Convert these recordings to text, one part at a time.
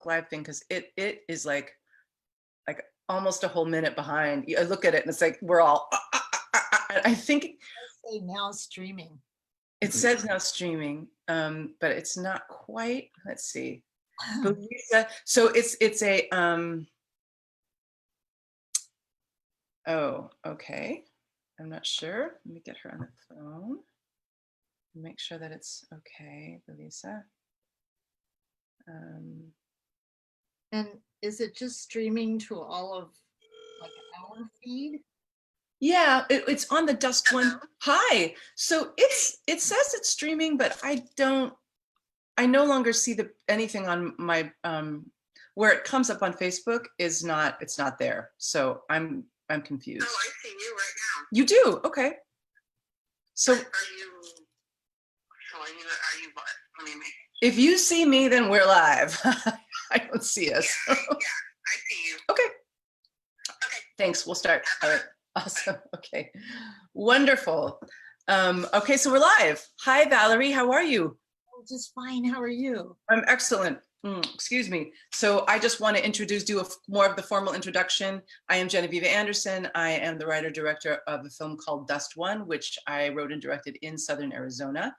Live thing, because it is like almost a whole minute behind. I look at it and it's like we're all. I think say now streaming. It says now streaming, but it's not quite. Let's see. So it's a. Oh, okay. I'm not sure. Let me get her on the phone. Make sure that it's okay, Belisa. And is it just streaming to all of like our feed? Yeah, it's on the DUSTWUN. Hi. So it says it's streaming, but I no longer see anything on my where it comes up on Facebook it's not there. So I'm confused. Oh, I see you right now. You do? Okay. So are you showing you? Are you what? Let me make. If you see me, then we're live. I don't see us. Yeah, I see you. Okay. Okay. Thanks. We'll start. All right. Awesome. Okay. Wonderful. Okay, so we're live. Hi, Valarie. How are you? Oh, just fine. How are you? I'm excellent. Excuse me. So I just want to do more of the formal introduction. I am Genevieve Anderson. I am the writer-director of a film called DUSTWUN, which I wrote and directed in Southern Arizona.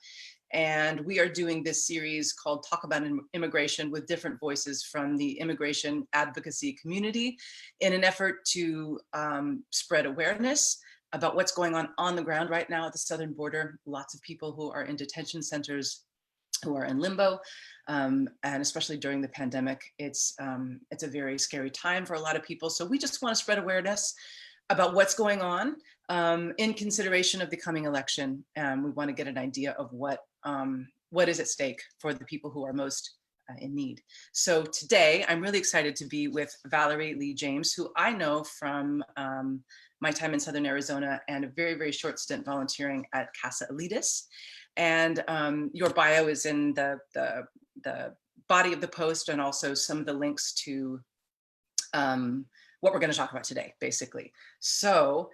And we are doing this series called Talk About Immigration with different voices from the immigration advocacy community in an effort to spread awareness about what's going on the ground right now at the southern border. Lots of people who are in detention centers, who are in limbo, and especially during the pandemic, it's a very scary time for a lot of people. So we just want to spread awareness about what's going on in consideration of the coming election. We want to get an idea of what is at stake for the people who are most in need. So today, I'm really excited to be with Valarie James, who I know from my time in Southern Arizona and a very, very short stint volunteering at Casa Alitas. And your bio is in the body of the post, and also some of the links to what we're going to talk about today, basically. So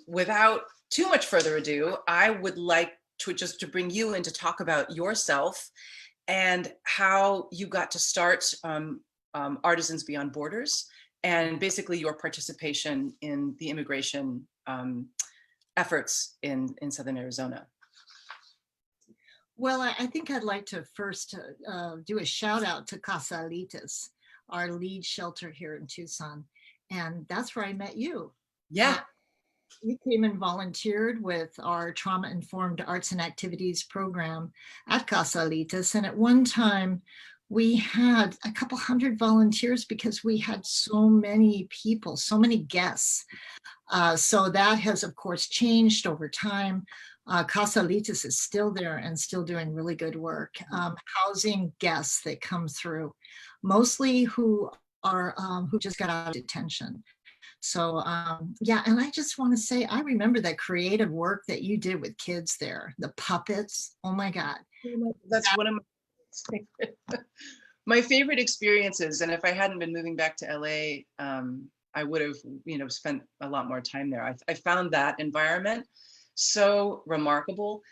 without too much further ado, I would like to bring you in to talk about yourself and how you got to start Artisans Beyond Borders, and basically your participation in the immigration efforts in Southern Arizona. Well, I think I'd like to first do a shout out to Casa Alitas, our lead shelter here in Tucson. And that's where I met you. Yeah. You came and volunteered with our trauma-informed arts and activities program at Casa Alitas. And at one time, we had a couple hundred volunteers because we had so many people, so many guests. So that has, of course, changed over time. Casa Alitas is still there and still doing really good work, housing guests that come through, mostly who just got out of detention. So yeah, and I just want to say, I remember that creative work that you did with kids there, the puppets. Oh my God. That's one of my favorite experiences. And if I hadn't been moving back to LA, I would have, spent a lot more time there. I found that environment so remarkable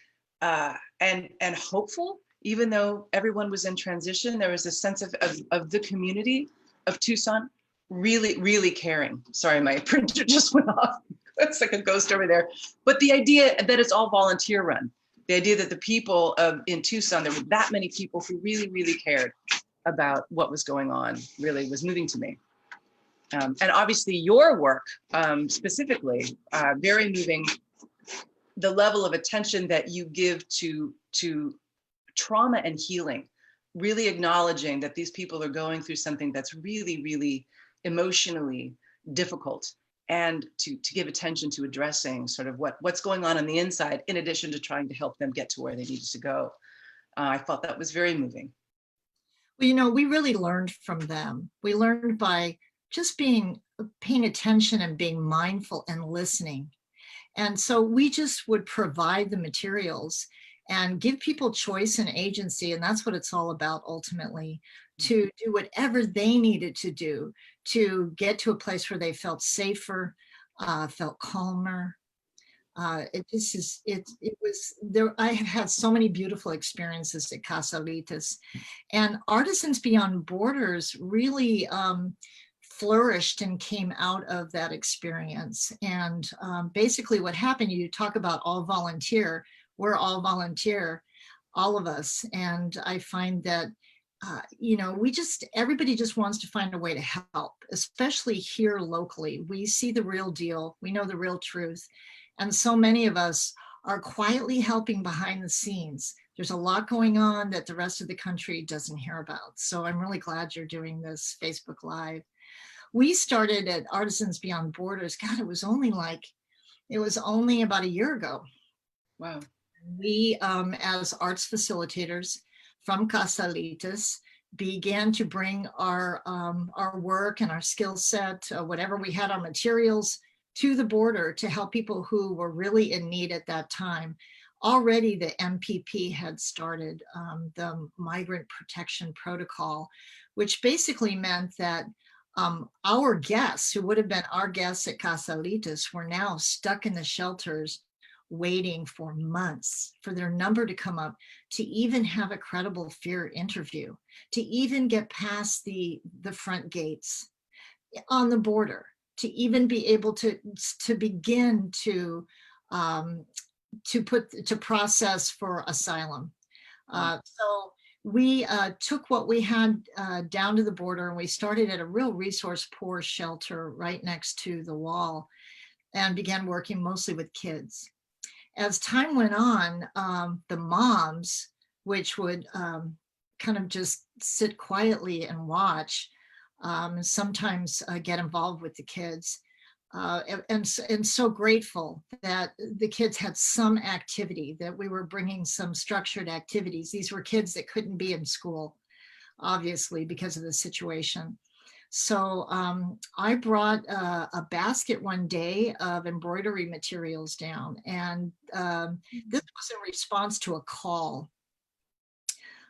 and hopeful. Even though everyone was in transition, there was a sense of the community of Tucson really, really caring. Sorry, my printer just went off. It's like a ghost over there. But the idea that it's all volunteer run, the idea that the people in Tucson, there were that many people who really, really cared about what was going on, really was moving to me. And obviously your work specifically, very moving. The level of attention that you give to trauma and healing, really acknowledging that these people are going through something that's really, really emotionally difficult, and to give attention to addressing sort of what's going on the inside, in addition to trying to help them get to where they needed to go. I thought that was very moving. Well, we really learned from them. We learned by just paying attention and being mindful and listening. And so we just would provide the materials and give people choice and agency. And that's what it's all about ultimately, to do whatever they needed to do to get to a place where they felt safer, felt calmer, It was there. I have had so many beautiful experiences at Casa Alitas, and Artisans Beyond Borders really flourished and came out of that experience. And basically what happened, you talk about all volunteer, we're all volunteer, all of us. And I find that, you know, everybody just wants to find a way to help, especially here locally. We see the real deal, we know the real truth. And so many of us are quietly helping behind the scenes. There's a lot going on that the rest of the country doesn't hear about. So I'm really glad you're doing this Facebook Live. We started at Artisans Beyond Borders. God, it was only about a year ago. Wow. We, as arts facilitators from Casa Alitas, began to bring our work and our skill set, whatever we had, our materials, to the border to help people who were really in need at that time. Already the MPP had started the Migrant Protection Protocol, which basically meant that our guests, who would have been our guests at Casa Alitas, were now stuck in the shelters waiting for months for their number to come up, to even have a credible fear interview, to even get past the front gates on the border, to even be able to begin to process for asylum. So we took what we had down to the border, and we started at a real resource poor shelter right next to the wall and began working mostly with kids. As time went on, the moms, which would kind of just sit quietly and watch, sometimes get involved with the kids, and so grateful that the kids had some activity, that we were bringing some structured activities. These were kids that couldn't be in school, obviously, because of the situation. So I brought a basket one day of embroidery materials down, and this was in response to a call.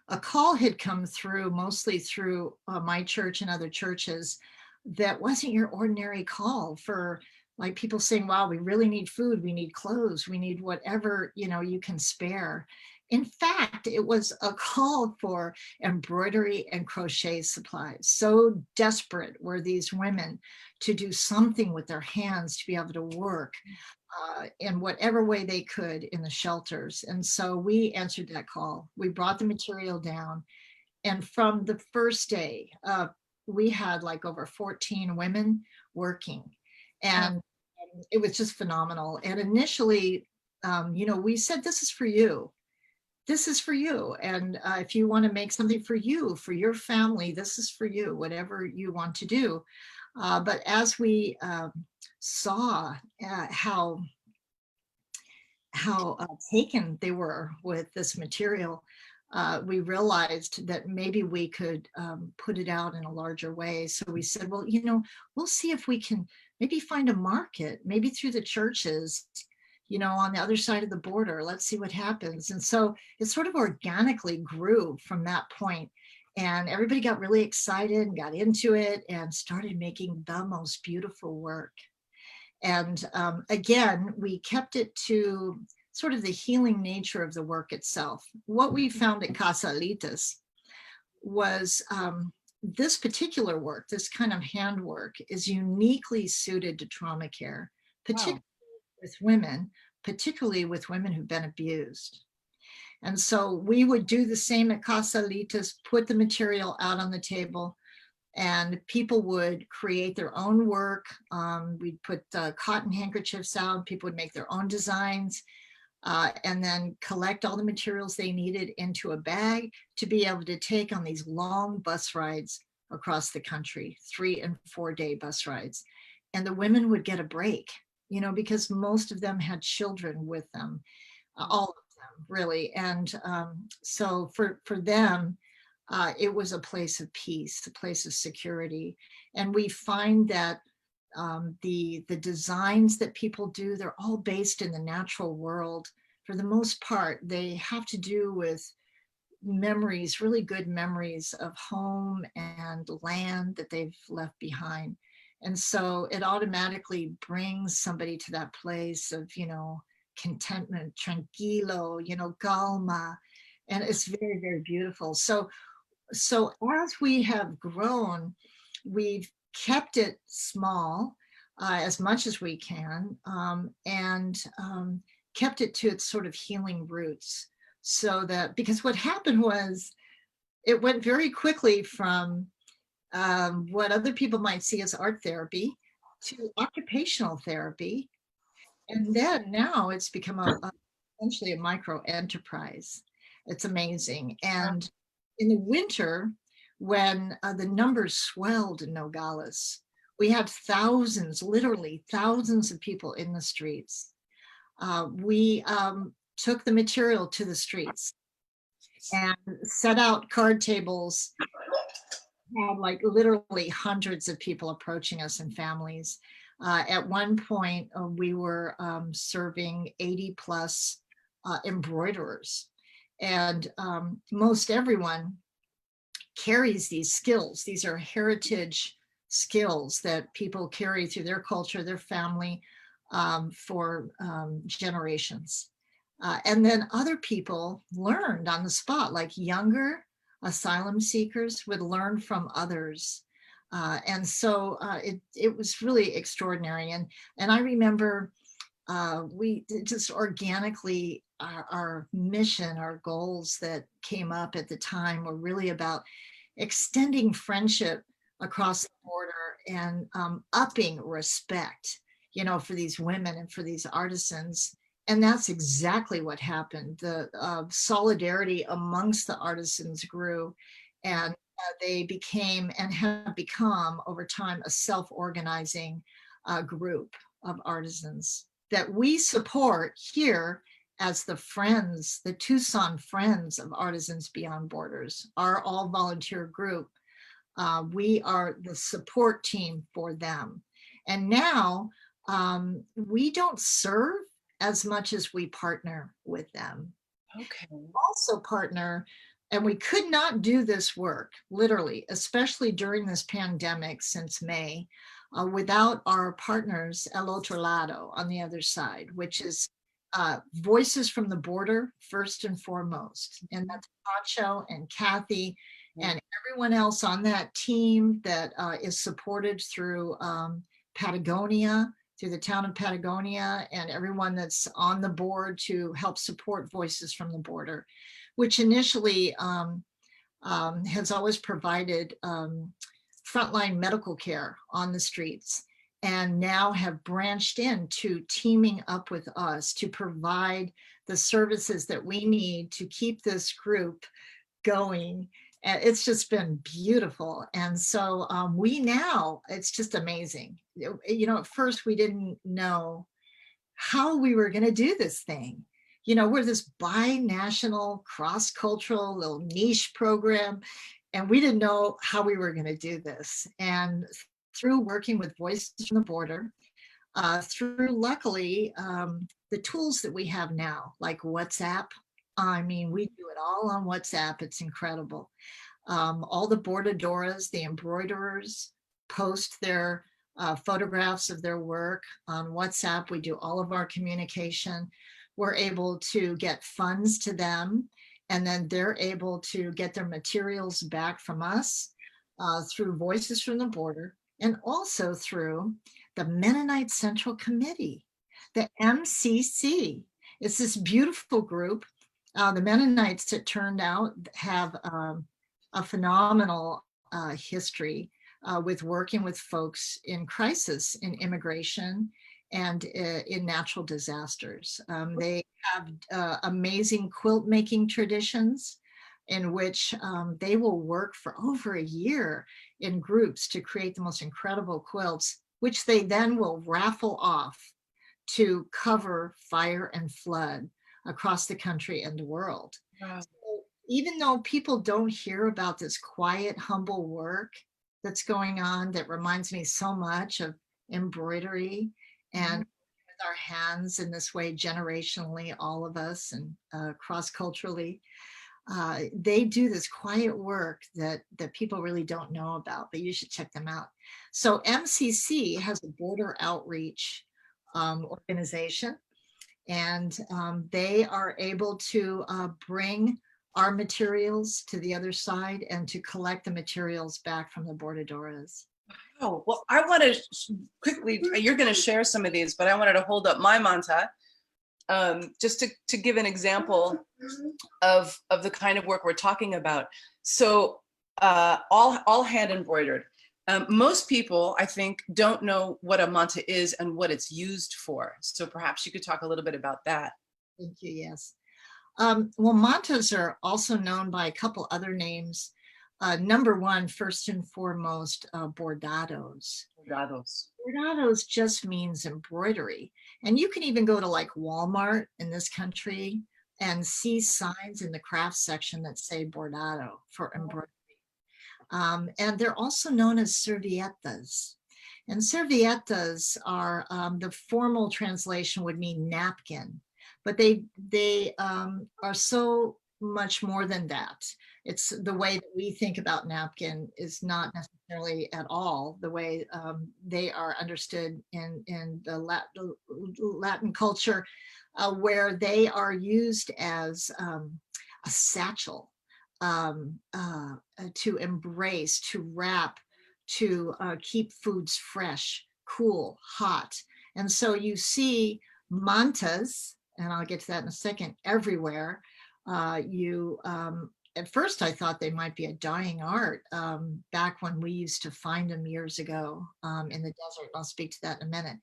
A call had come through, mostly through my church and other churches, that wasn't your ordinary call for, like, people saying, wow, we really need food, we need clothes, we need whatever, you know, you can spare. In fact, it was a call for embroidery and crochet supplies. So desperate were these women to do something with their hands, to be able to work in whatever way they could in the shelters. And so we answered that call. We brought the material down. And from the first day, we had like over 14 women working. And it was just phenomenal. And initially, you know, we said, this is for you. This is for you. And if you want to make something for you, for your family, this is for you, whatever you want to do. But as we saw how taken they were with this material, we realized that maybe we could put it out in a larger way. So we said, well, you know, we'll see if we can maybe find a market, maybe through the churches, you know, on the other side of the border. Let's see what happens. And so it sort of organically grew from that point. And everybody got really excited and got into it and started making the most beautiful work. And again, we kept it to sort of the healing nature of the work itself. What we found at Casa Alitas was this particular work, this kind of handwork, is uniquely suited to trauma care, particularly with women, particularly with women who've been abused. And so we would do the same at Casa Alitas, put the material out on the table, and people would create their own work. We'd put cotton handkerchiefs out, people would make their own designs, and then collect all the materials they needed into a bag to be able to take on these long bus rides across the country, 3 and 4 day bus rides. And the women would get a break, you know, because most of them had children with them, all of them really. And so for them, it was a place of peace, a place of security. And we find that the designs that people do, they're all based in the natural world. For the most part, they have to do with memories, really good memories of home and land that they've left behind. And so it automatically brings somebody to that place of, you know, contentment, tranquilo, calma, and it's very, very beautiful. So as we have grown, we've kept it small as much as we can, and kept it to its sort of healing roots. So that, because what happened was it went very quickly from what other people might see as art therapy to occupational therapy. And then now it's become essentially a micro enterprise. It's amazing. And in the winter, when the numbers swelled in Nogales, we had thousands, literally thousands of people in the streets. We took the material to the streets and set out card tables, had like literally hundreds of people approaching us and families. At one point, we were serving 80 plus embroiderers. And most everyone carries these skills. These are heritage skills that people carry through their culture, their family, for generations. And then other people learned on the spot, like younger asylum seekers would learn from others. And so it was really extraordinary. And I remember we just organically, our mission, our goals that came up at the time were really about extending friendship across the border and upping respect, for these women and for these artisans. And that's exactly what happened. The solidarity amongst the artisans grew, and they became and have become over time a self-organizing group of artisans that we support here as the Friends, the Tucson Friends of Artisans Beyond Borders, our all volunteer group. We are the support team for them. And now we don't serve as much as we partner with them. Okay. Also partner, and we could not do this work, literally, especially during this pandemic since May, without our partners El Otro Lado on the other side, which is Voices from the Border, first and foremost. And that's Pacho and Kathy and everyone else on that team that is supported through Patagonia, through the town of Patagonia, and everyone that's on the board to help support Voices from the Border, which initially has always provided frontline medical care on the streets, and now have branched into teaming up with us to provide the services that we need to keep this group going. And it's just been beautiful. And so we now, it's just amazing. At first we didn't know how we were going to do this thing. We're this bi-national, cross-cultural little niche program, and we didn't know how we were going to do this. And through working with Voices from the Border, through luckily the tools that we have now, like WhatsApp. I mean, we do it all on WhatsApp. It's incredible. All the bordadoras, the embroiderers, post their photographs of their work on WhatsApp. We do all of our communication. We're able to get funds to them, and then they're able to get their materials back from us through Voices from the Border, and also through the Mennonite Central Committee, the MCC. It's this beautiful group. The Mennonites, it turned out, have a phenomenal history with working with folks in crisis, in immigration, and in natural disasters. They have amazing quilt making traditions in which they will work for over a year in groups to create the most incredible quilts, which they then will raffle off to cover fire and flood across the country and the world. Wow. So even though people don't hear about this quiet, humble work that's going on, that reminds me so much of embroidery and with our hands in this way, generationally, all of us, and cross-culturally, they do this quiet work that people really don't know about, but you should check them out. So MCC has a border outreach organization, And they are able to bring our materials to the other side and to collect the materials back from the bordadoras. Oh, well, I want to quickly, you're going to share some of these, but I wanted to hold up my manta just to give an example of the kind of work we're talking about. So all hand embroidered. Most people, I think, don't know what a manta is and what it's used for. So perhaps you could talk a little bit about that. Thank you, yes. Well, mantas are also known by a couple other names. Number one, first and foremost, bordados. Bordados. Bordados just means embroidery. And you can even go to like Walmart in this country and see signs in the crafts section that say bordado for embroidery. And they're also known as servietas. And servietas are, the formal translation would mean napkin, but they are so much more than that. It's the way that we think about napkin is not necessarily at all the way they are understood in the Latin culture, where they are used as a satchel to embrace, to wrap, to keep foods fresh, cool, hot. And so you see mantas, and I'll get to that in a second, everywhere. At first I thought they might be a dying art back when we used to find them years ago in the desert. I'll speak to that in a minute.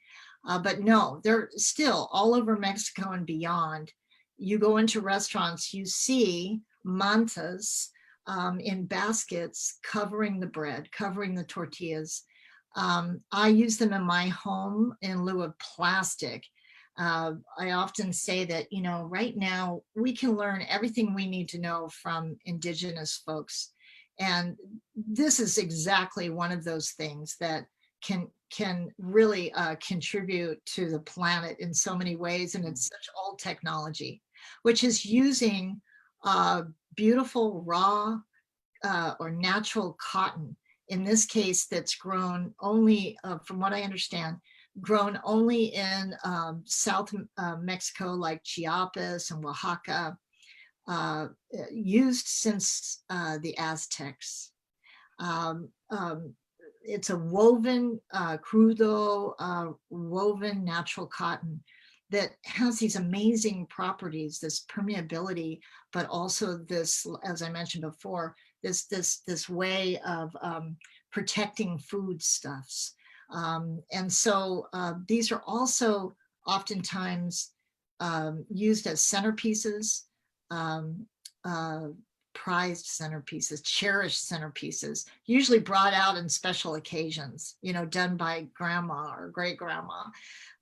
But no, they're still all over Mexico and beyond. You go into restaurants, you see mantas in baskets covering the bread, covering the tortillas. I use them in my home in lieu of plastic. I often say that, you know, right now we can learn everything we need to know from indigenous folks. And this is exactly one of those things that can really contribute to the planet in so many ways. And it's such old technology, which is using beautiful raw or natural cotton, in this case, that's grown only, from what I understand, grown only in South Mexico, like Chiapas and Oaxaca, used since the Aztecs. It's a woven, crudo, woven natural cotton that has these amazing properties, this permeability, but also this, as I mentioned before, this way of protecting foodstuffs. And so these are also oftentimes used as centerpieces, prized centerpieces, cherished centerpieces, usually brought out in special occasions, you know, done by grandma or great grandma.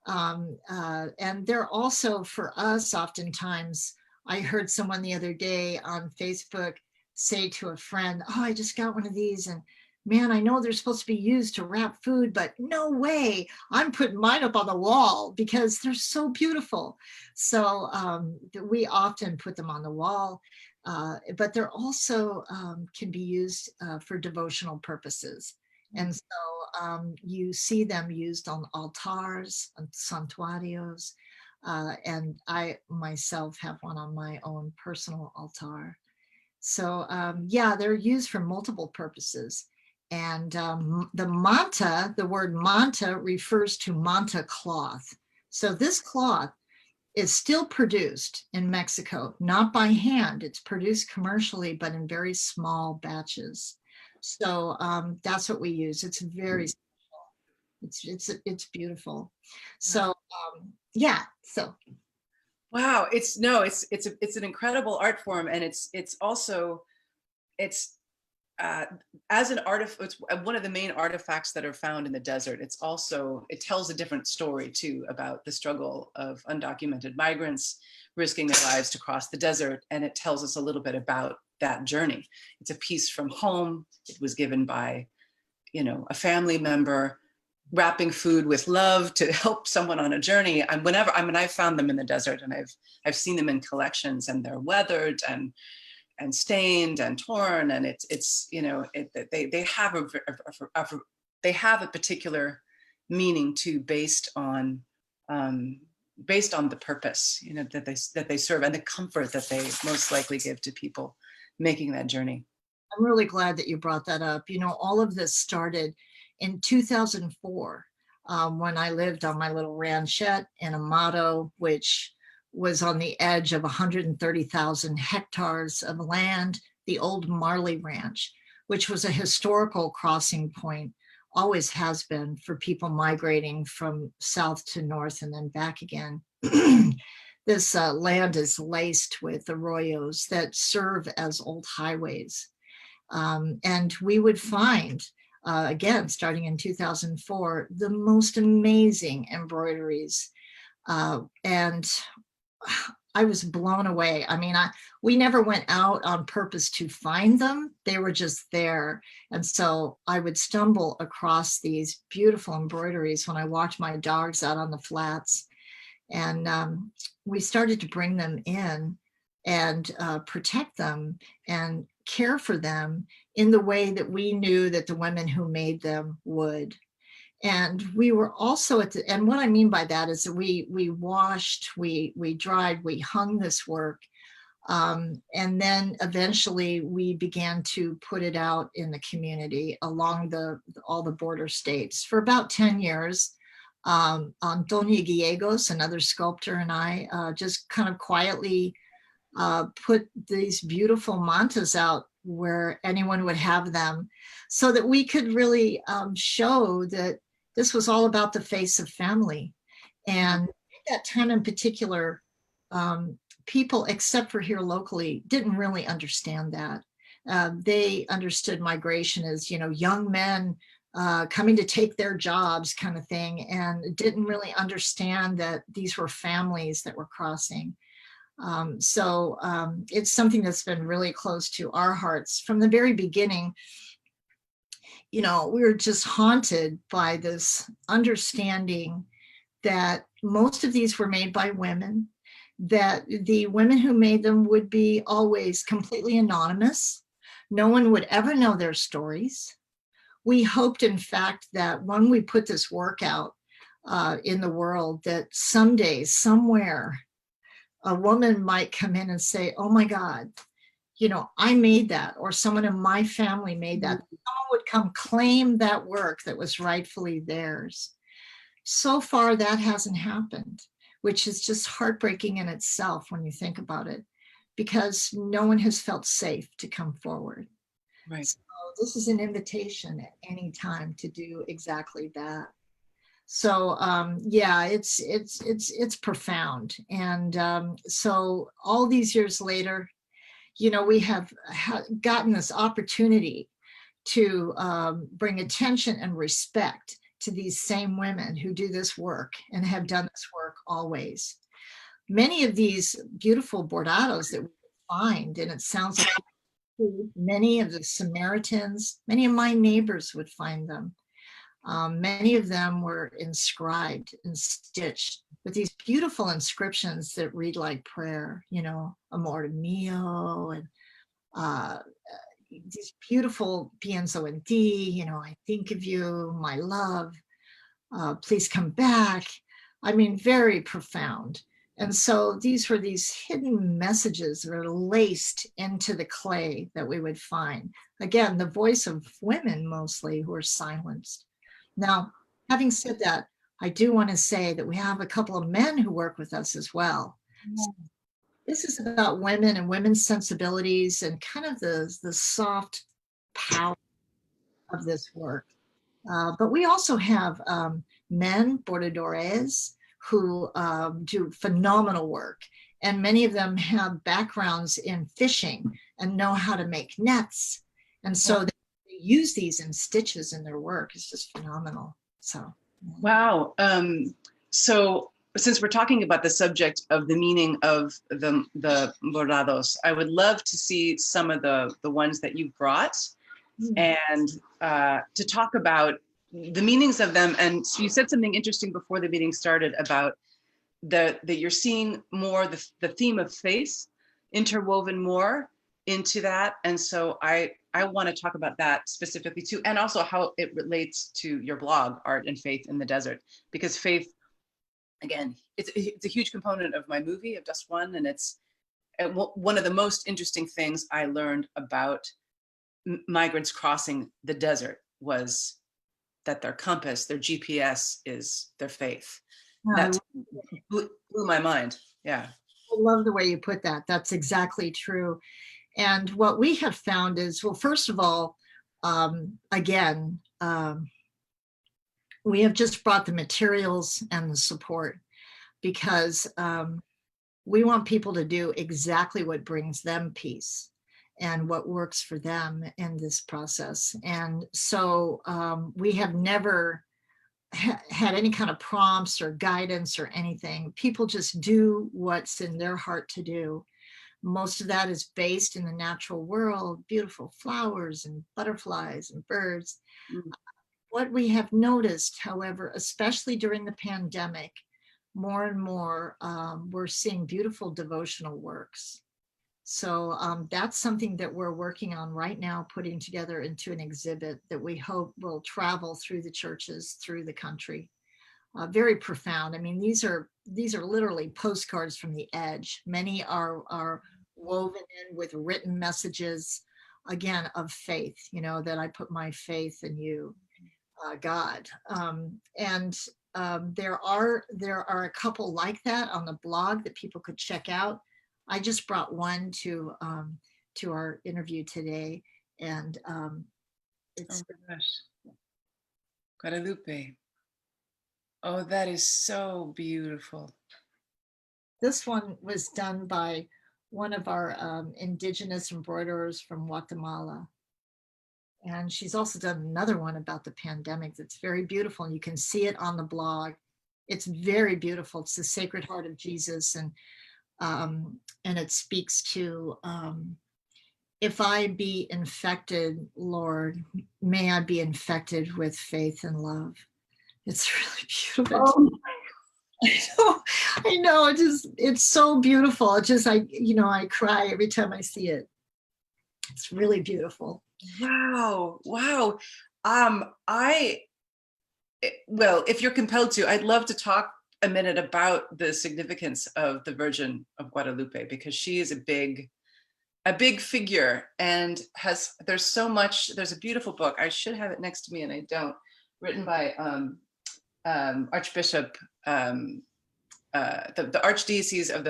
And they're also, for us, oftentimes, I heard someone the other day on Facebook say to a friend, oh, I just got one of these, and man, I know they're supposed to be used to wrap food, but no way, I'm putting mine up on the wall because they're so beautiful. So we often put them on the wall, but they're also can be used for devotional purposes. And so you see them used on altars, on santuarios, and I myself have one on my own personal altar. So yeah, they're used for multiple purposes. And the manta, the word manta refers to manta cloth. So this cloth is still produced in Mexico, not by hand. It's produced commercially, but in very small batches. So that's what we use. It's very special. It's beautiful. So yeah. So Wow, it's an incredible art form, and it's also as an artifact, it's one of the main artifacts that are found in the desert. It tells a different story too about the struggle of undocumented migrants risking their lives to cross the desert, and it tells us a little bit about that journey. It's a piece from home. It was given by, you know, a family member, wrapping food with love to help someone on a journey. And I've found them in the desert, and I've seen them in collections, and they're weathered and stained and torn, and it's you know, they have a particular meaning too, based on based on the purpose, that they serve and the comfort that they most likely give to people making that journey. I'm really glad that you brought that up. All of this started in 2004 when I lived on my little ranchette in Amato, which was on the edge of 130,000 hectares of land, the old Marley Ranch, which was a historical crossing point, always has been, for people migrating from south to north and then back again. This land is laced with arroyos that serve as old highways. And we would find, again, starting in 2004, the most amazing embroideries. And I was blown away. I mean, we never went out on purpose to find them. They were just there. And so I would stumble across these beautiful embroideries when I walked my dogs out on the flats. And we started to bring them in and protect them and care for them in the way that we knew that the women who made them would. And we were also and what I mean by that is that we washed, we dried, we hung this work. And then eventually we began to put it out in the community along all the border states for about 10 years. Antonio Gallegos, another sculptor, and I just kind of quietly put these beautiful mantas out where anyone would have them, so that we could really show that this was all about the face of family. And at that time in particular, people, except for here locally, didn't really understand that. They understood migration as, young men coming to take their jobs kind of thing, and didn't really understand that these were families that were crossing. So it's something that's been really close to our hearts from the very beginning. We were just haunted by this understanding that most of these were made by women, that the women who made them would be always completely anonymous. No one would ever know their stories. We hoped, in fact, that when we put this work out in the world, that someday, somewhere, a woman might come in and say, oh my God, I made that, or someone in my family made that. Someone would come claim that work that was rightfully theirs. So far, that hasn't happened, which is just heartbreaking in itself when you think about it, because no one has felt safe to come forward. Right. So this is an invitation at any time to do exactly that. So yeah, it's profound. And so all these years later, we have gotten this opportunity to bring attention and respect to these same women who do this work and have done this work always. Many of these beautiful bordados that we find, and it sounds like many of the Samaritans, many of my neighbors would find them. Many of them were inscribed and stitched with these beautiful inscriptions that read like prayer, Amor mio, and these beautiful pienso en ti, I think of you, my love, please come back. I mean, very profound. And so these were these hidden messages that are laced into the clay that we would find. Again, the voice of women mostly who are silenced. Now, having said that, I do want to say that we have a couple of men who work with us as well. So this is about women and women's sensibilities and kind of the soft power of this work. But we also have men, bordadores, who do phenomenal work. And many of them have backgrounds in fishing and know how to make nets. And so they use these in stitches in their work. It's just phenomenal. So. Wow. So since we're talking about the subject of the meaning of the bordados, I would love to see some of the ones that you brought and to talk about the meanings of them. And so you said something interesting before the meeting started about that you're seeing more the theme of faith interwoven more into that. And so I want to talk about that specifically too, and also how it relates to your blog, Art and Faith in the Desert, because faith again, it's a huge component of my movie of DUSTWUN, and it's one of the most interesting things I learned about migrants crossing the desert was that their compass, their GPS is their faith. That blew my mind. Yeah. I love the way you put that. That's exactly true. And what we have found is, well, first of all, again, we have just brought the materials and the support because we want people to do exactly what brings them peace and what works for them in this process. And so we have never had any kind of prompts or guidance or anything. People just do what's in their heart to do. Most of that is based in the natural world, beautiful flowers and butterflies and birds. Mm-hmm. What we have noticed, however, especially during the pandemic, more and more, we're seeing beautiful devotional works. So that's something that we're working on right now, putting together into an exhibit that we hope will travel through the churches, through the country. Very profound. I mean, these are literally postcards from the edge. Many are woven in with written messages, again, of faith, you know, that I put my faith in you, God. There are a couple like that on the blog that people could check out. I just brought one to our interview today, and it's oh my gosh. Guadalupe. Oh, that is so beautiful. This one was done by one of our indigenous embroiderers from Guatemala. And she's also done another one about the pandemic that's very beautiful. And you can see it on the blog. It's very beautiful. It's the Sacred Heart of Jesus. And it speaks to, if I be infected, Lord, may I be infected with faith and love. It's really beautiful. Oh, I know, it's so beautiful. I cry every time I see it. It's really beautiful. Wow. Well, if you're compelled to, I'd love to talk a minute about the significance of the Virgin of Guadalupe, because she is a big figure and there's a beautiful book. I should have it next to me and I don't, written by Archbishop, the Archdiocese of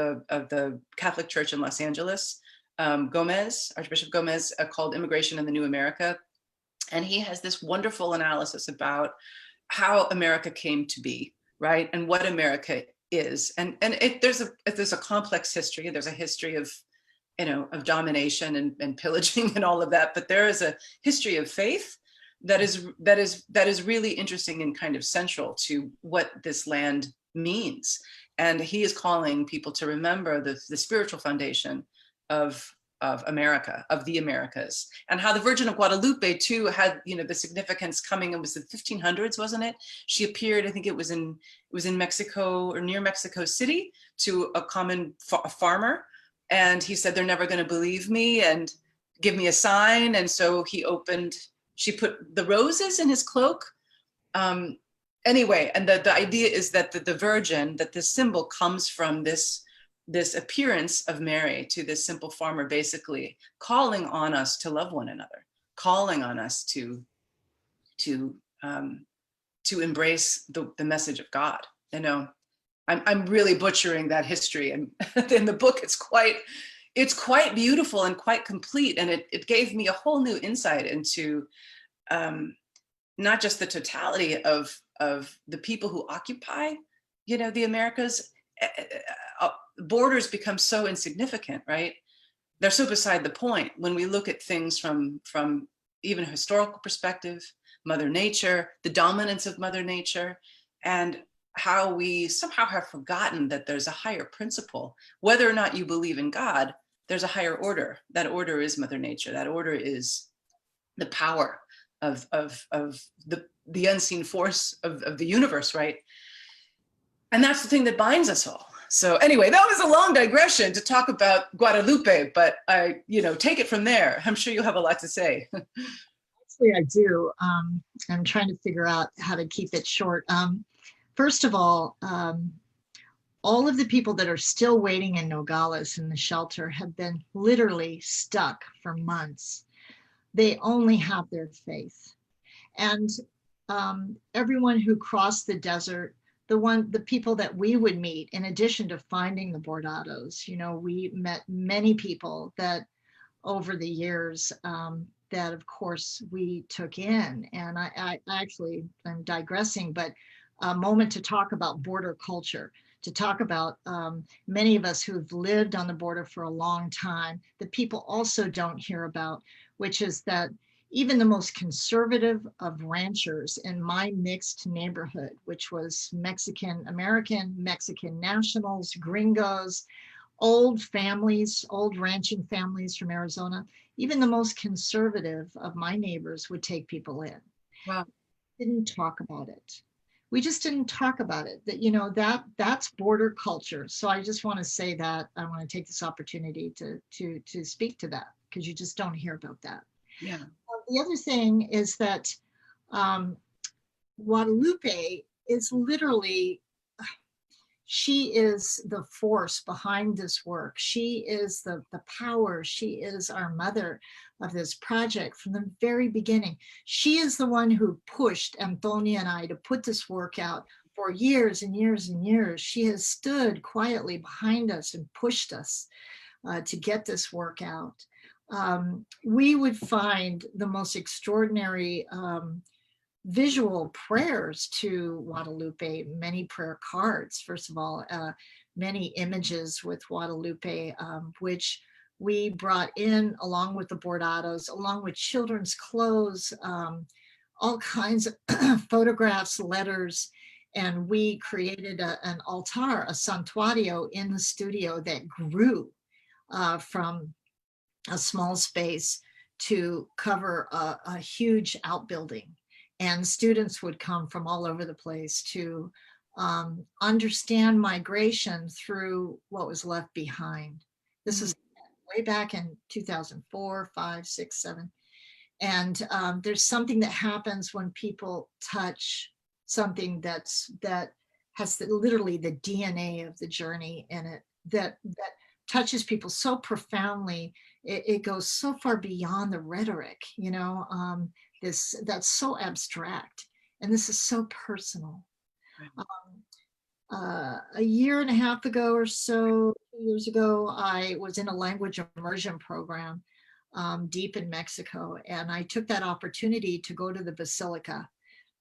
the Catholic Church in Los Angeles, Archbishop Gomez, called Immigration in the New America. And he has this wonderful analysis about how America came to be, right? And what America is. And there's a complex history. There's a history of domination and pillaging and all of that. But there is a history of faith that is really interesting and kind of central to what this land means. And he is calling people to remember the spiritual foundation of America, of the Americas, and how the Virgin of Guadalupe too had, the significance coming. It was the 1500s, wasn't it? She appeared, I think it was in Mexico or near Mexico City, to a common farmer. And he said, they're never going to believe me and give me a sign. And so she put the roses in his cloak. Anyway, and the idea is that the Virgin, that this symbol comes from this appearance of Mary to this simple farmer, basically calling on us to love one another, calling on us to embrace the message of God. I'm really butchering that history, and in the book it's quite beautiful and quite complete, and it gave me a whole new insight into not just the totality of the people who occupy, the Americas. Borders become so insignificant, right? They're so beside the point when we look at things from even a historical perspective, Mother Nature, the dominance of Mother Nature, and how we somehow have forgotten that there's a higher principle. Whether or not you believe in God, there's a higher order. That order is Mother Nature. That order is the power of the unseen force of the universe, right? And that's the thing that binds us all. So anyway, that was a long digression to talk about Guadalupe, but I, take it from there. I'm sure you'll have a lot to say. Actually, I do. I'm trying to figure out how to keep it short. First of all, all of the people that are still waiting in Nogales in the shelter have been literally stuck for months. They only have their faith. And everyone who crossed the desert, the people that we would meet, in addition to finding the Bordados, you know, we met many people that over the years that of course we took in. And I actually, I'm digressing, but a moment to talk about border culture, to talk about many of us who've lived on the border for a long time, that people also don't hear about, which is that even the most conservative of ranchers in my mixed neighborhood, which was Mexican American, Mexican nationals, gringos, old families, old ranching families from Arizona, even the most conservative of my neighbors would take people in. Wow. Didn't talk about it. We just didn't talk about it. That, you know, that's border culture. So I just want to say that I want to take this opportunity to speak to that, because you just don't hear about that. Yeah. The other thing is that Guadalupe is literally, she is the force behind this work. She is the power. She is our mother of this project from the very beginning. She is the one who pushed Antonia and I to put this work out for years and years and years. She has stood quietly behind us and pushed us to get this work out. We would find the most extraordinary visual prayers to Guadalupe, many prayer cards, first of all, many images with Guadalupe, which we brought in along with the bordados, along with children's clothes, all kinds of photographs, letters, and we created an altar, a santuario in the studio that grew from a small space to cover a huge outbuilding. And students would come from all over the place to understand migration through what was left behind. This is way back in 2004, 5, 6, 7. And there's something that happens when people touch something that has literally the DNA of the journey in it, that touches people so profoundly. It goes so far beyond the rhetoric, you know, that's so abstract, and this is so personal. A year and a half ago or so, 2 years ago, I was in a language immersion program deep in Mexico, and I took that opportunity to go to the Basilica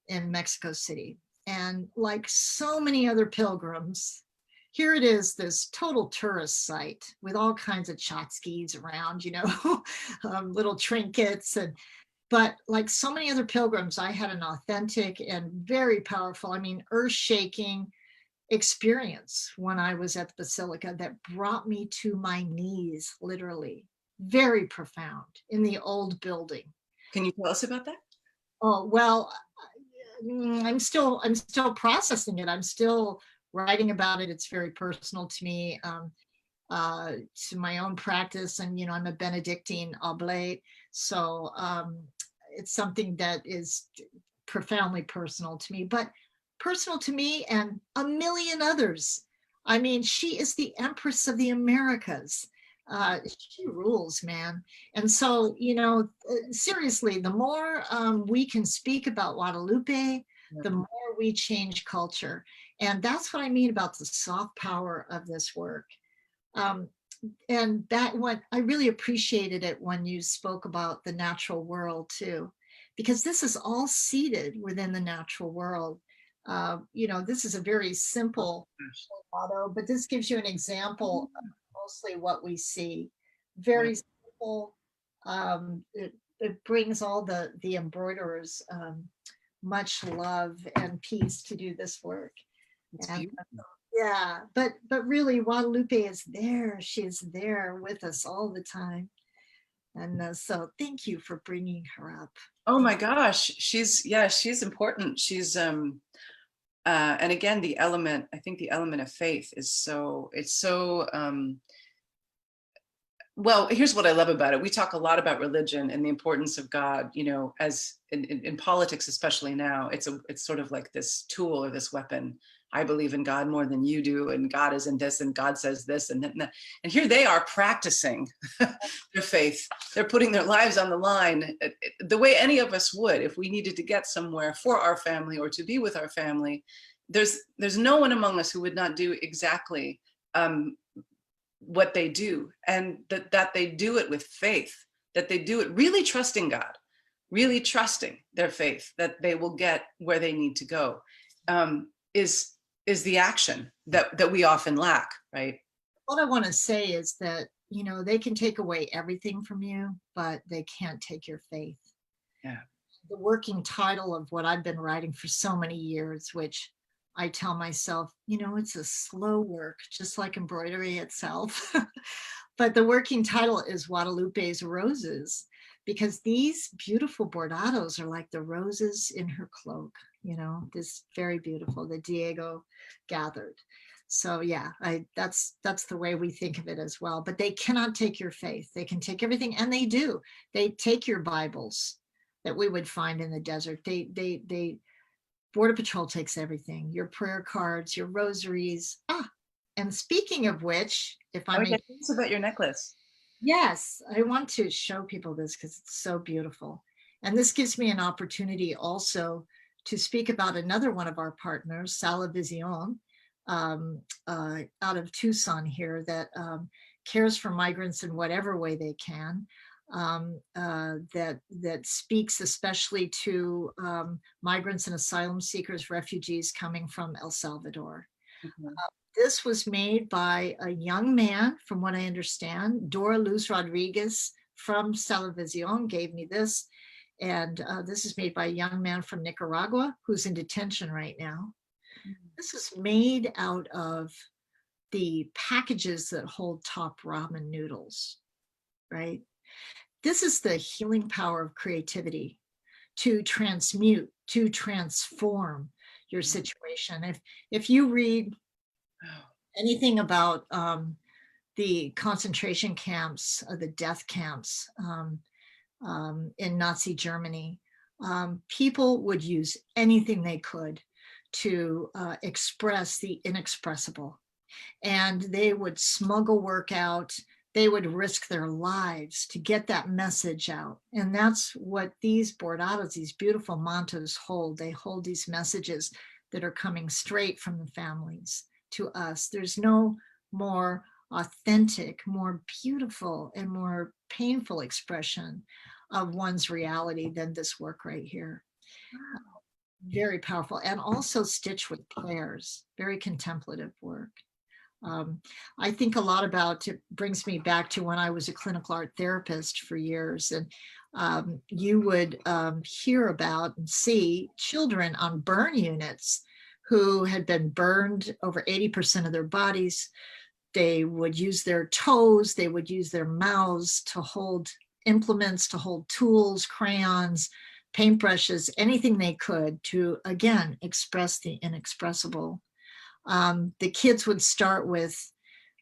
in Mexico City. And like so many other pilgrims, here it is, this total tourist site with all kinds of tchotchkes around, you know, little trinkets. But like so many other pilgrims, I had an authentic and very powerful, I mean, earth-shaking experience when I was at the Basilica that brought me to my knees, literally. Very profound, in the old building. Can you tell us about that? Oh, well, I'm still processing it. I'm still writing about it. It's very personal to me, to my own practice. And, you know, I'm a Benedictine Oblate. So it's something that is profoundly personal to me, but personal to me and a million others. I mean, she is the Empress of the Americas. She rules, man. And so, you know, seriously, the more we can speak about Guadalupe, the more we change culture. And that's what I mean about the soft power of this work. And that what I really appreciated it when you spoke about the natural world too, because this is all seated within the natural world. You know, this is a very simple motto, but this gives you an example of mostly what we see. Very simple. It brings all the embroiderers much love and peace to do this work. And, yeah, but really Guadalupe is there. She's there with us all the time. So thank you for bringing her up. Oh my gosh, she's important. She's and again, I think the element of faith is so Well, here's what I love about it. We talk a lot about religion and the importance of God, you know, as in politics, especially now, it's sort of like this tool or this weapon. I believe in God more than you do, and God is in this, and God says this, and here they are practicing their faith. They're putting their lives on the line the way any of us would if we needed to get somewhere for our family or to be with our family. There's no one among us who would not do exactly what they do, and that they do it with faith, that they do it really trusting God, really trusting their faith that they will get where they need to go, is the action that we often lack, right? What I want to say is that, you know, they can take away everything from you, but they can't take your faith. Yeah. The working title of what I've been writing for so many years, which I tell myself, you know, it's a slow work, just like embroidery itself. But the working title is Guadalupe's Roses, because these beautiful bordados are like the roses in her cloak, you know, this very beautiful, that Diego gathered. So yeah, that's the way we think of it as well. But they cannot take your faith. They can take everything, and they do. They take your Bibles that we would find in the desert. They Border Patrol takes everything, your prayer cards, your rosaries. And speaking of which, if I may, tell us about your necklace. yes, I want to show people this because it's so beautiful. And this gives me an opportunity also to speak about another one of our partners, Sala Vision, out of Tucson here, that cares for migrants in whatever way they can. That speaks especially to migrants and asylum seekers, refugees coming from El Salvador. Mm-hmm. This was made by a young man, from what I understand. Dora Luz Rodriguez from Salavision gave me this. And this is made by a young man from Nicaragua who's in detention right now. Mm-hmm. This is made out of the packages that hold top ramen noodles, right? This is the healing power of creativity to transmute, to transform your situation. If you read anything about the concentration camps, the death camps in Nazi Germany, people would use anything they could to express the inexpressible. And they would smuggle work out. They would risk their lives to get that message out. And that's what these bordados, these beautiful mantos hold. They hold these messages that are coming straight from the families to us. There's no more authentic, more beautiful, and more painful expression of one's reality than this work right here. Wow. Very powerful, and also stitched with prayers, very contemplative work. I think a lot about, it brings me back to when I was a clinical art therapist for years, and you would hear about and see children on burn units who had been burned over 80% of their bodies. They would use their toes, they would use their mouths to hold implements, to hold tools, crayons, paintbrushes, anything they could to, again, express the inexpressible. The kids would start with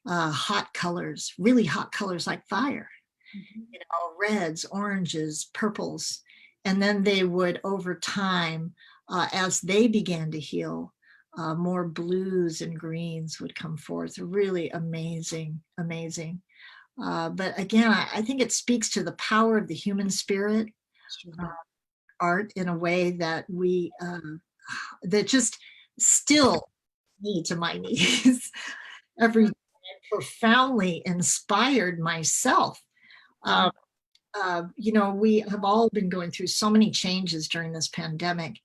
hot colors, really hot colors like fire, you know, reds, oranges, purples. And then they would, over time, as they began to heal, more blues and greens would come forth. Really amazing, amazing. But again, I think it speaks to the power of the human spirit, art in a way that we, that just still me to my knees every day, profoundly inspired myself. You know, we have all been going through so many changes during this pandemic,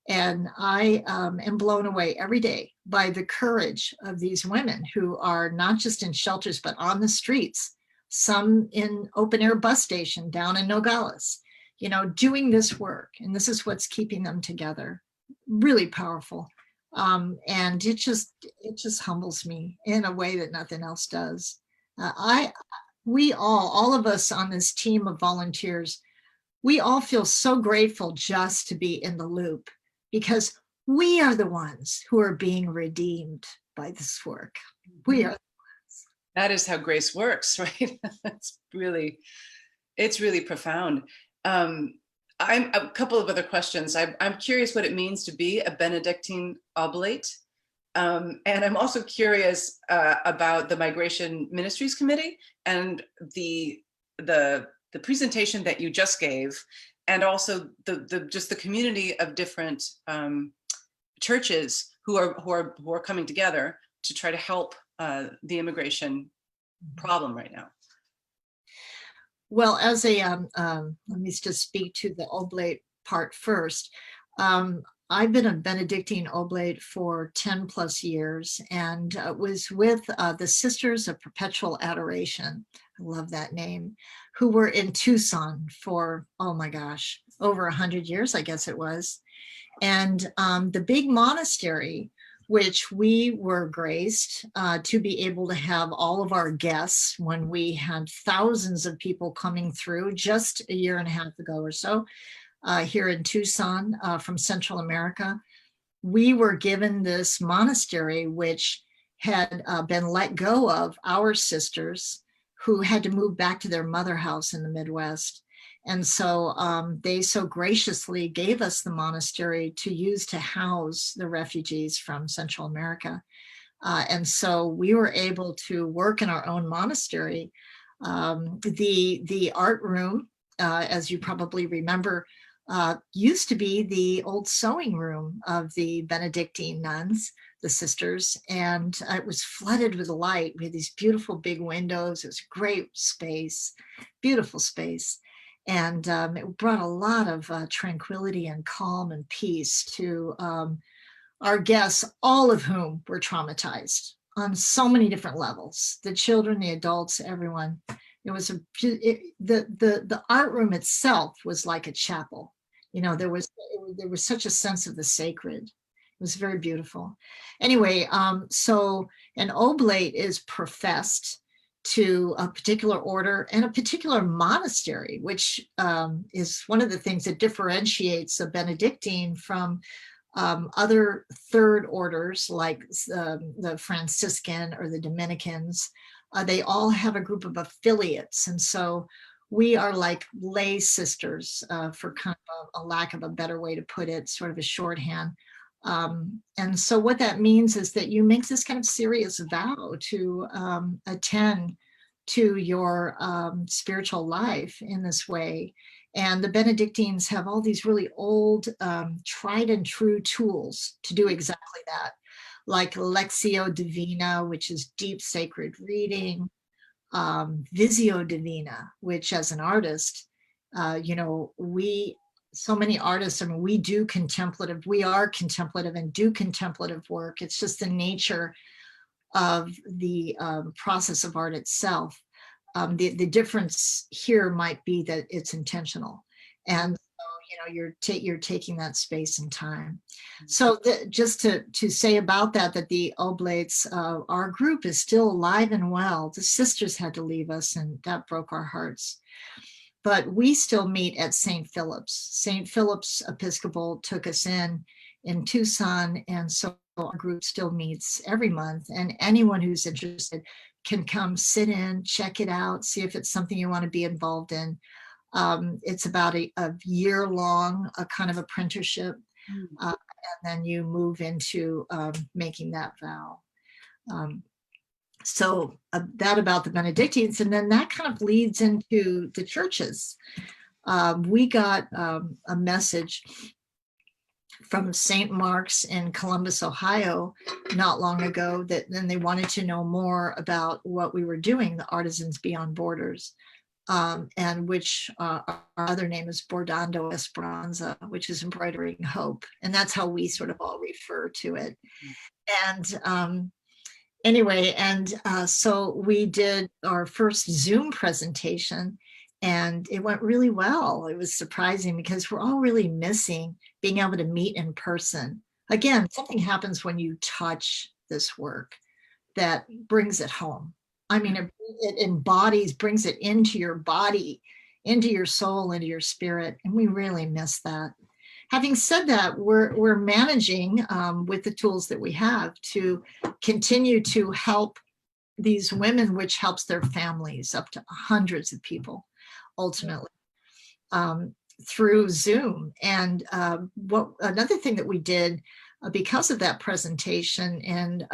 and I am blown away every day by the courage of these women who are not just in shelters, but on the streets, some in open air bus station down in Nogales, you know, doing this work. And this is what's keeping them together. Really powerful. And it just humbles me in a way that nothing else does. We all of us on this team of volunteers, we all feel so grateful just to be in the loop, because we are the ones who are being redeemed by this work. We are the ones. That is how grace works, right? It's really profound. I'm a couple of other questions. I'm curious what it means to be a Benedictine Oblate. And I'm also curious about the Migration Ministries Committee and the presentation that you just gave, and also just the community of different churches who are coming together to try to help the immigration problem right now. Well, as a, let me just speak to the Oblate part first. I've been a Benedictine Oblate for 10 plus years and was with the Sisters of Perpetual Adoration. I love that name, who were in Tucson for, oh my gosh, over 100 years, I guess it was. And the big monastery, which we were graced to be able to have all of our guests when we had thousands of people coming through just a year and a half ago or so here in Tucson from Central America. We were given this monastery, which had been let go of our sisters who had to move back to their mother house in the Midwest. And so they so graciously gave us the monastery to use to house the refugees from Central America. And so we were able to work in our own monastery. The art room, as you probably remember, used to be the old sewing room of the Benedictine nuns, the sisters, and it was flooded with light. We had these beautiful big windows. It was great space, beautiful space. And it brought a lot of tranquility and calm and peace to our guests, all of whom were traumatized on so many different levels. The children, the adults, everyone. It was the art room itself was like a chapel. You know, there was such a sense of the sacred. It was very beautiful. Anyway, so an oblate is professed to a particular order and a particular monastery, which is one of the things that differentiates a Benedictine from other third orders like the Franciscan or the Dominicans. They all have a group of affiliates. And so we are like lay sisters, for kind of a lack of a better way to put it, sort of a shorthand. And so what that means is that you make this kind of serious vow to attend to your spiritual life in this way. And the Benedictines have all these really old, tried and true tools to do exactly that, like Lectio Divina, which is deep sacred reading, Visio Divina, which as an artist, you know, so many artists, I mean, we are contemplative and do contemplative work. It's just the nature of the process of art itself. The difference here might be that it's intentional. And so, you know, you're taking that space and time. So just to say about that the Oblates, our group is still alive and well. The sisters had to leave us and that broke our hearts. But we still meet at St. Philip's. St. Philip's Episcopal took us in Tucson, and so our group still meets every month, and anyone who's interested can come sit in, check it out, see if it's something you want to be involved in. It's about a year-long kind of apprenticeship, and then you move into making that vow. So that about the Benedictines, and then that kind of leads into the churches. We got a message from St. Mark's in Columbus, Ohio, not long ago, that then they wanted to know more about what we were doing, the Artisans Beyond Borders, and which our other name is Bordando Esperanza, which is embroidering hope. And that's how we sort of all refer to it. And anyway, and so we did our first Zoom presentation and it went really well. It was surprising because we're all really missing being able to meet in person. Again, something happens when you touch this work that brings it home. I mean, it embodies, brings it into your body, into your soul, into your spirit, and we really miss that. Having said that, we're managing with the tools that we have to continue to help these women, which helps their families, up to hundreds of people, ultimately, through Zoom. And another thing that we did because of that presentation, and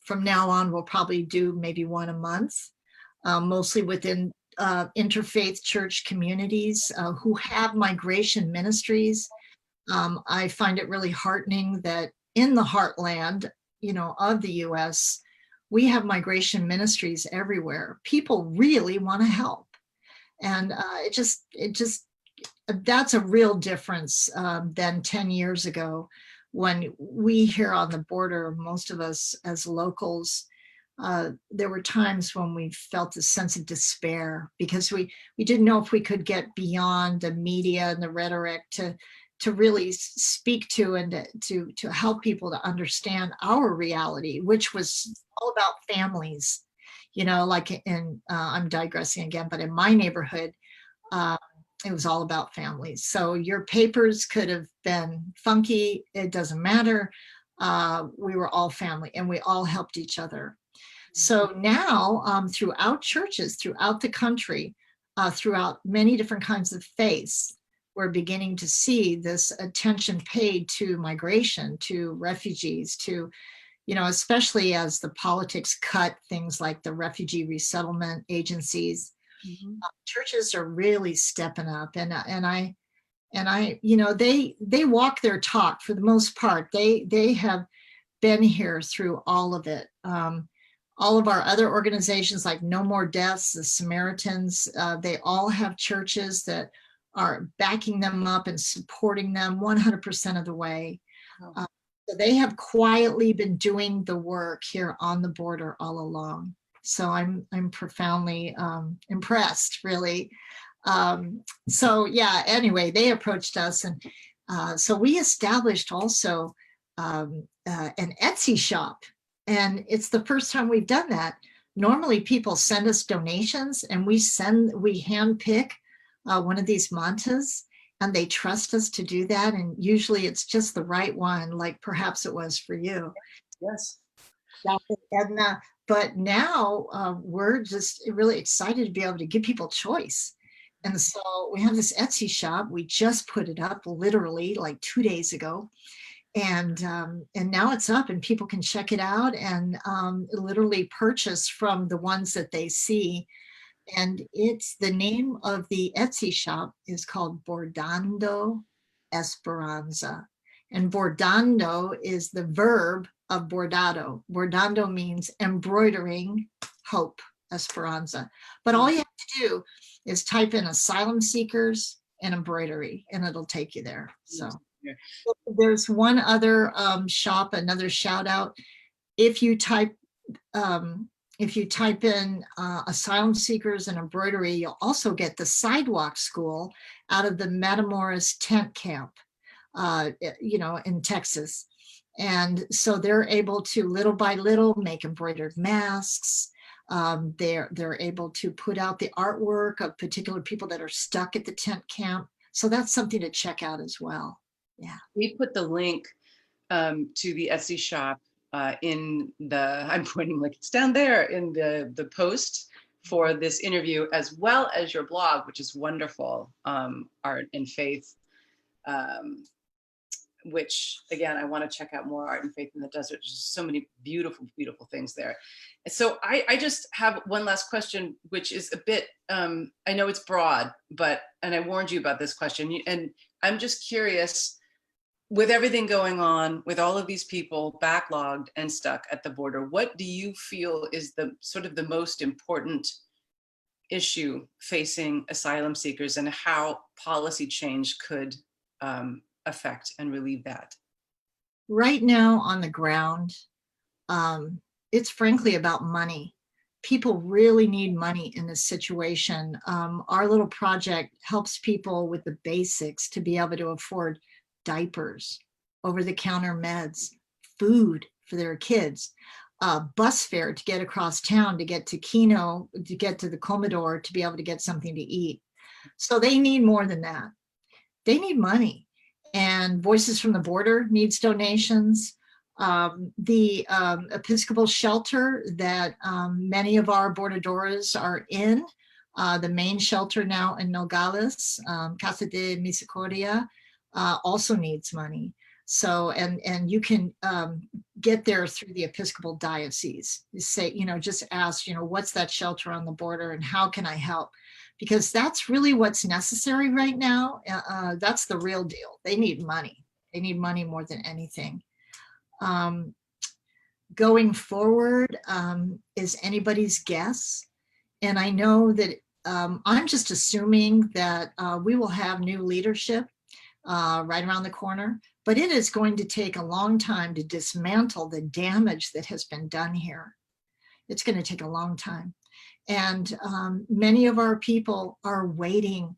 from now on, we'll probably do maybe one a month, mostly within interfaith church communities who have migration ministries. I find it really heartening that in the heartland, of the US, we have migration ministries everywhere. People really want to help. And that's a real difference than 10 years ago, when we here on the border, most of us as locals, there were times when we felt a sense of despair because we didn't know if we could get beyond the media and the rhetoric to really speak to and to help people to understand our reality, which was all about families. Like I'm digressing again, but in my neighborhood, it was all about families. So your papers could have been funky. It doesn't matter. We were all family and we all helped each other. So now throughout churches, throughout the country, throughout many different kinds of faiths, we're beginning to see this attention paid to migration, to refugees, to, especially as the politics cut things like the refugee resettlement agencies. Churches are really stepping up, and I, they walk their talk for the most part. They have been here through all of it. All of our other organizations like No More Deaths, the Samaritans, they all have churches that are backing them up and supporting them 100% of the way. So they have quietly been doing the work here on the border all along. So I'm profoundly impressed, really. So yeah, anyway, they approached us, and so we established also an Etsy shop, and it's the first time we've done that. Normally people send us donations and we handpick one of these mantas, and they trust us to do that. And usually it's just the right one, like perhaps it was for you. Yes. And but now we're just really excited to be able to give people choice. And so we have this Etsy shop. We just put it up literally like 2 days ago. And now it's up and people can check it out and literally purchase from the ones that they see. And it's the name of the Etsy shop is called Bordando Esperanza. And bordando is the verb of bordado. Bordando means embroidering hope, esperanza. But all you have to do is type in asylum seekers and embroidery, and it'll take you there. So there's one other shop, another shout out. If you type in asylum seekers and embroidery, you'll also get the Sidewalk School out of the Matamoros tent camp, in Texas. And so they're able to little by little make embroidered masks. They're able to put out the artwork of particular people that are stuck at the tent camp. So that's something to check out as well. Yeah. We put the link to the Etsy shop in the, I'm pointing like it's down there in the post for this interview, as well as your blog, which is wonderful, Art and Faith, which again, I want to check out more Art and Faith in the Desert. There's just so many beautiful, beautiful things there. So I just have one last question, which is a bit, I know it's broad, and I warned you about this question, and I'm just curious, with everything going on, with all of these people backlogged and stuck at the border, what do you feel is the sort of the most important issue facing asylum seekers, and how policy change could affect and relieve that? Right now on the ground, it's frankly about money. People really need money in this situation. Our little project helps people with the basics to be able to afford diapers, over-the-counter meds, food for their kids, bus fare to get across town, to get to Kino, to get to the Comodore, to be able to get something to eat. So they need more than that. They need money. And Voices from the Border needs donations. The Episcopal shelter that many of our bordadoras are in, the main shelter now in Nogales, Casa de Misericordia, also needs money. So, and you can get there through the Episcopal diocese. You say, just ask, what's that shelter on the border and how can I help? Because that's really what's necessary right now. That's the real deal. They need money. They need money more than anything. Going forward is anybody's guess. And I know that I'm just assuming that we will have new leadership right around the corner, but it is going to take a long time to dismantle the damage that has been done here. It's going to take a long time. And many of our people are waiting.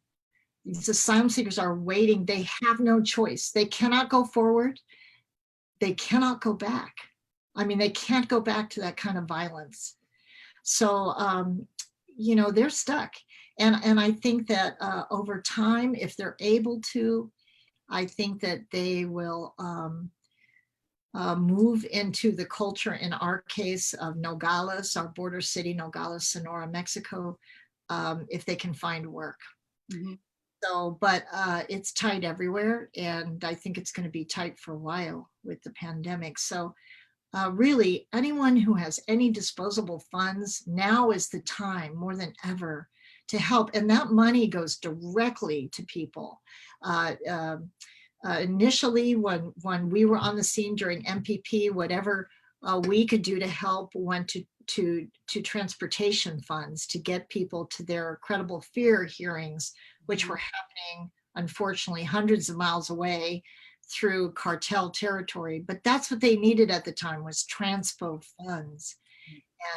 These asylum seekers are waiting. They have no choice. They cannot go forward. They cannot go back. I mean, they can't go back to that kind of violence. So, they're stuck. And I think that over time, if they're able to, I think that they will move into the culture, in our case, of Nogales, our border city, Nogales, Sonora, Mexico, if they can find work. Mm-hmm. So, but it's tight everywhere. And I think it's going to be tight for a while with the pandemic. So really, anyone who has any disposable funds, now is the time more than ever to help. And that money goes directly to people. Initially, when we were on the scene during MPP, whatever we could do to help went to transportation funds to get people to their credible fear hearings, which were happening, unfortunately, hundreds of miles away through cartel territory. But that's what they needed at the time, was transpo funds.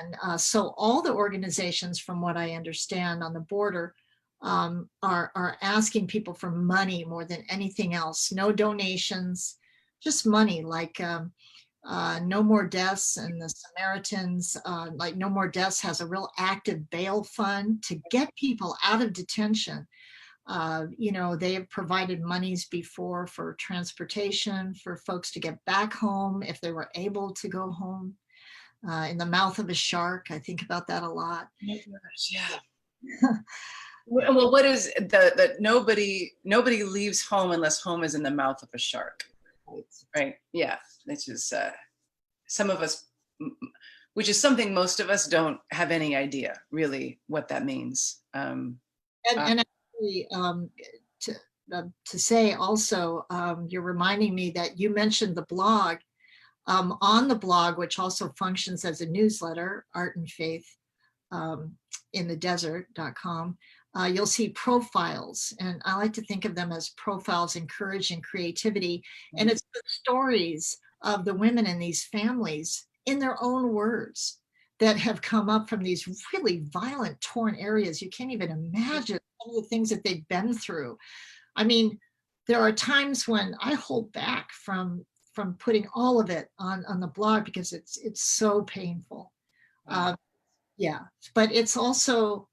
And so all the organizations, from what I understand on the border, are asking people for money more than anything else. No donations, just money, like No More Deaths and the Samaritans, like No More Deaths has a real active bail fund to get people out of detention. They have provided monies before for transportation, for folks to get back home if they were able to go home. In the mouth of a shark, I think about that a lot. Oh my gosh, yeah. Well, what is that nobody leaves home unless home is in the mouth of a shark, right? Yeah, it's just some of us, which is something most of us don't have any idea really what that means. And actually, to say also, you're reminding me that you mentioned the blog. On the blog, which also functions as a newsletter, Art and Faith in the Desert.com, you'll see profiles, and I like to think of them as profiles in courage and creativity. And it's the stories of the women in these families in their own words that have come up from these really violent, torn areas. You can't even imagine some of the things that they've been through. I mean, there are times when I hold back from putting all of it on the blog because it's so painful. Yeah, but it's also,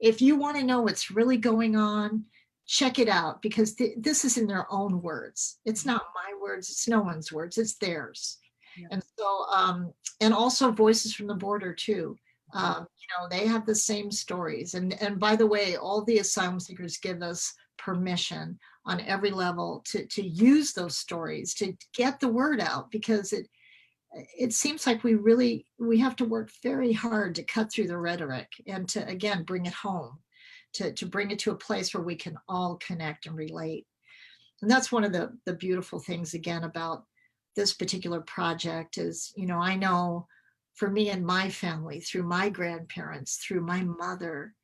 if you want to know what's really going on, check it out, because this is in their own words. It's not my words, it's no one's words, it's theirs. Yeah. And so, and also Voices from the Border too. They have the same stories. And by the way, all the asylum seekers give us permission on every level to use those stories, to get the word out, because it seems like we have to work very hard to cut through the rhetoric and to, again, bring it home, to bring it to a place where we can all connect and relate. And that's one of the beautiful things, again, about this particular project is, I know for me and my family, through my grandparents, through my mother,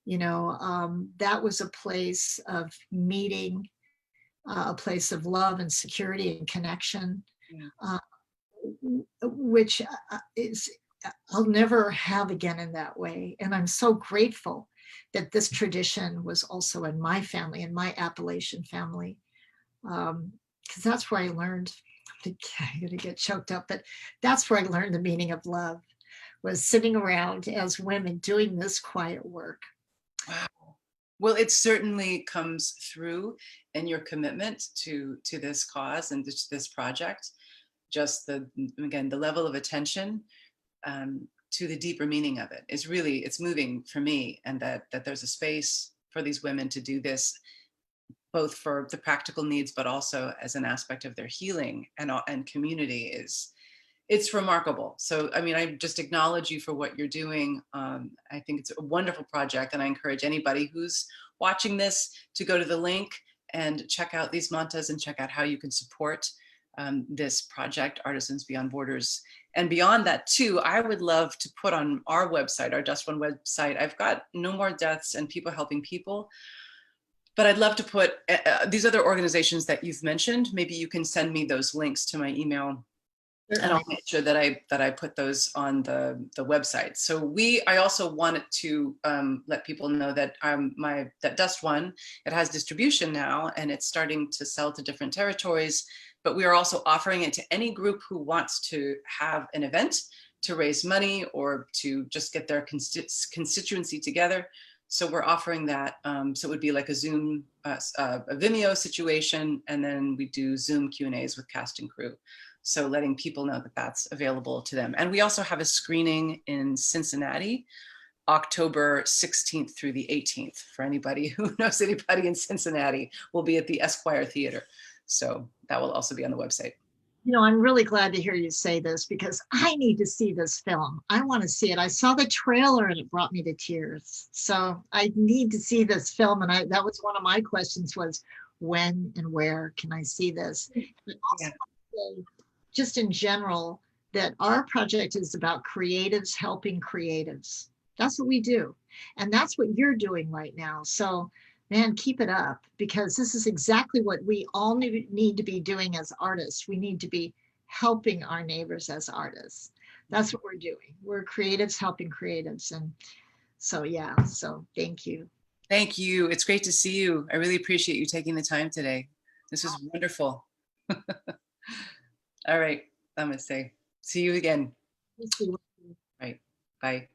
that was a place of meeting, a place of love and security and connection, which is I'll never have again in that way. And I'm so grateful that this tradition was also in my family, in my Appalachian family, because that's where I learned. I'm gonna get choked up, but that's where I learned the meaning of love, was sitting around as women doing this quiet work. Wow. Well, it certainly comes through in your commitment to this cause and this project. just again, the level of attention to the deeper meaning of it is really, it's moving for me, and that there's a space for these women to do this, both for the practical needs, but also as an aspect of their healing and community it's remarkable. So, I mean, I just acknowledge you for what you're doing. I think it's a wonderful project, and I encourage anybody who's watching this to go to the link and check out these mantas and check out how you can support this project, Artisans Beyond Borders. And beyond that too, I would love to put on our website, our DUSTWUN website, I've got No More Deaths and People Helping People, but I'd love to put these other organizations that you've mentioned. Maybe you can send me those links to my email, and I'll make sure that I put those on the website. So I also wanted to let people know that that DUSTWUN, it has distribution now, and it's starting to sell to different territories. But we are also offering it to any group who wants to have an event to raise money or to just get their constituency together. So we're offering that. So it would be like a Zoom, a Vimeo situation, and then we do Zoom Q&As with cast and crew. So letting people know that that's available to them. And we also have a screening in Cincinnati, October 16th through the 18th. For anybody who knows anybody in Cincinnati, we'll be at the Esquire Theater. So that will also be on the website. You know, I'm really glad to hear you say this, because I need to see this film. I want to see it. I saw the trailer and it brought me to tears. So I need to see this film. And that was one of my questions, was when and where can I see this? But also, just in general, that our project is about creatives helping creatives. That's what we do. And that's what you're doing right now. So man, keep it up, because this is exactly what we all need to be doing as artists. We need to be helping our neighbors as artists. That's what we're doing. We're creatives helping creatives. And so, yeah, so thank you. Thank you. It's great to see you. I really appreciate you taking the time today. This was wonderful. All right, I'm gonna say, see you again. We'll see. Right, bye.